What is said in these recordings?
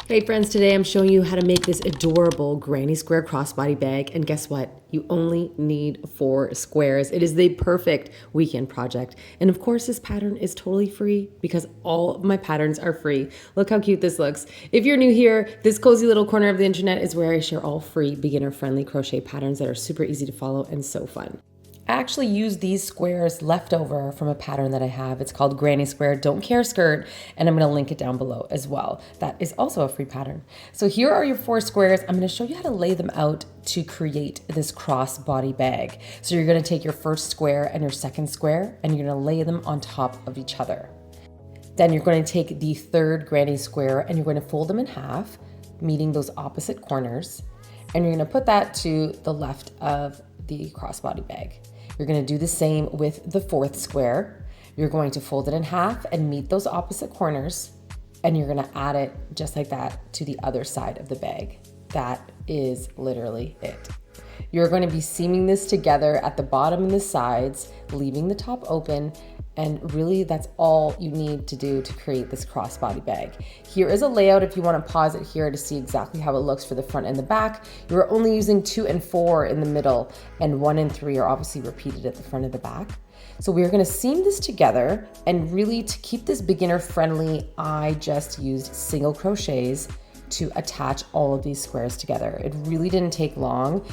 Hey friends, today I'm showing you how to make this adorable granny square crossbody bag, and guess what? You only need 4 squares. It is the perfect weekend project. And of course, this pattern is totally free because all of my patterns are free. Look how cute this looks. If you're new here, this cozy little corner of the internet is where I share all free beginner-friendly crochet patterns that are super easy to follow and so fun. I actually use these squares left over from a pattern that I have. It's called Granny Square Don't Care Skirt, and I'm going to link it down below as well. That is also a free pattern. So here are your 4 squares. I'm going to show you how to lay them out to create this crossbody bag. So you're going to take your first square and your second square, and you're going to lay them on top of each other. Then you're going to take the third granny square and you're going to fold them in half, meeting those opposite corners, and you're going to put that to the left of the crossbody bag. You're going to do the same with the 4th square. You're going to fold it in half and meet those opposite corners, and you're going to add it just like that to the other side of the bag. That is literally it. You're going to be seaming this together at the bottom and the sides, leaving the top open, and really that's all you need to do to create this crossbody bag. Here is a layout if you want to pause it here to see exactly how it looks for the front and the back. You're only using 2 and 4 in the middle, and 1 and 3 are obviously repeated at the front and the back. So we're going to seam this together, and really to keep this beginner friendly, I just used single crochets to attach all of these squares together. It really didn't take long.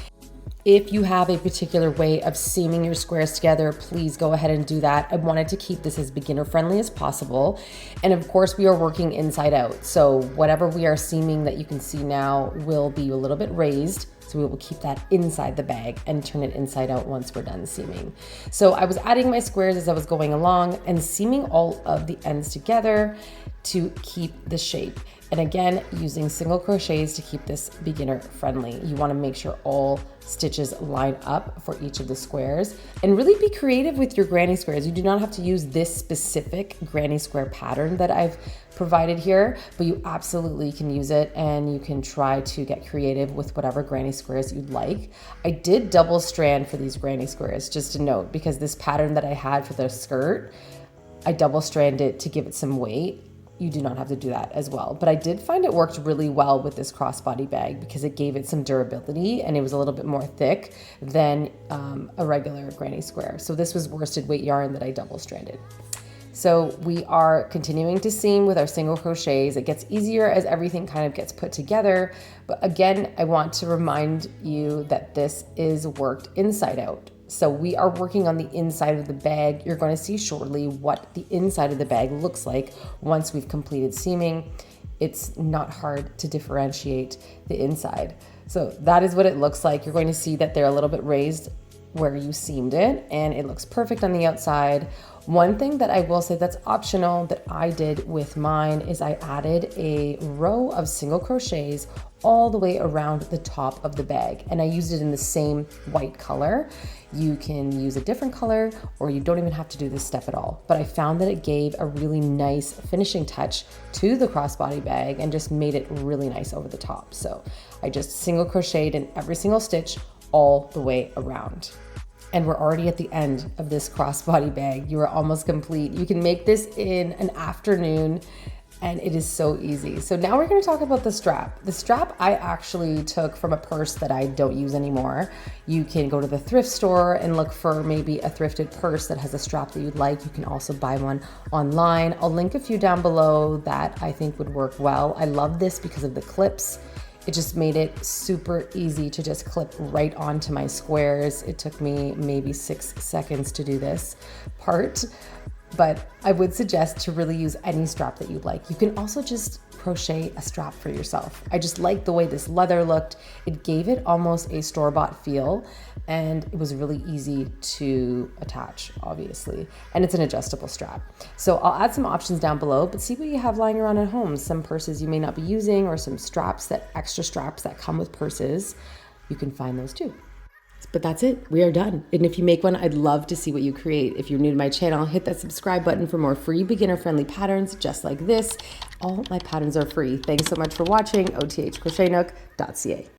If you have a particular way of seaming your squares together, please go ahead and do that. I wanted to keep this as beginner friendly as possible. And of course we are working inside out. So whatever we are seaming that you can see now will be a little bit raised. So we will keep that inside the bag and turn it inside out once we're done seaming. So I was adding my squares as I was going along and seaming all of the ends together to keep the shape. And again, using single crochets to keep this beginner friendly. You want to make sure all stitches line up for each of the squares, and really be creative with your granny squares. You do not have to use this specific granny square pattern that I've provided here, but you absolutely can use it, and you can try to get creative with whatever granny squares you'd like. I did double strand for these granny squares, just to note, because this pattern that I had for the skirt, I double stranded it to give it some weight. You do not have to do that as well. But I did find it worked really well with this crossbody bag because it gave it some durability, and it was a little bit more thick than a regular granny square. So this was worsted weight yarn that I double stranded. So we are continuing to seam with our single crochets. It gets easier as everything kind of gets put together. But again, I want to remind you that this is worked inside out. So we are working on the inside of the bag. You're going to see shortly what the inside of the bag looks like once we've completed seaming. It's not hard to differentiate the inside. So that is what it looks like. You're going to see that they're a little bit raised where you seamed it, and it looks perfect on the outside. One thing that I will say that's optional that I did with mine is I added a row of single crochets all the way around the top of the bag, and I used it in the same white color. You can use a different color, or you don't even have to do this step at all. But I found that it gave a really nice finishing touch to the crossbody bag and just made it really nice over the top. So I just single crocheted in every single stitch all the way around. And we're already at the end of this crossbody bag. You are almost complete. You can make this in an afternoon, and it is so easy. So now we're going to talk about the strap. The strap I actually took from a purse that I don't use anymore. You can go to the thrift store and look for maybe a thrifted purse that has a strap that you'd like. You can also buy one online. I'll link a few down below that I think would work well. I love this because of the clips. It just made it super easy to just clip right onto my squares. It took me maybe 6 seconds to do this part, but I would suggest to really use any strap that you'd like. You can also just crochet a strap for yourself. I just like the way this leather looked. It gave it almost a store-bought feel, and it was really easy to attach, obviously. And it's an adjustable strap. So I'll add some options down below, but see what you have lying around at home. Some purses you may not be using, or some straps, extra straps that come with purses. You can find those too. But that's it. We are done. And if you make one, I'd love to see what you create. If you're new to my channel, hit that subscribe button for more free beginner-friendly patterns just like this. All my patterns are free. Thanks so much for watching. othcrochetnook.ca.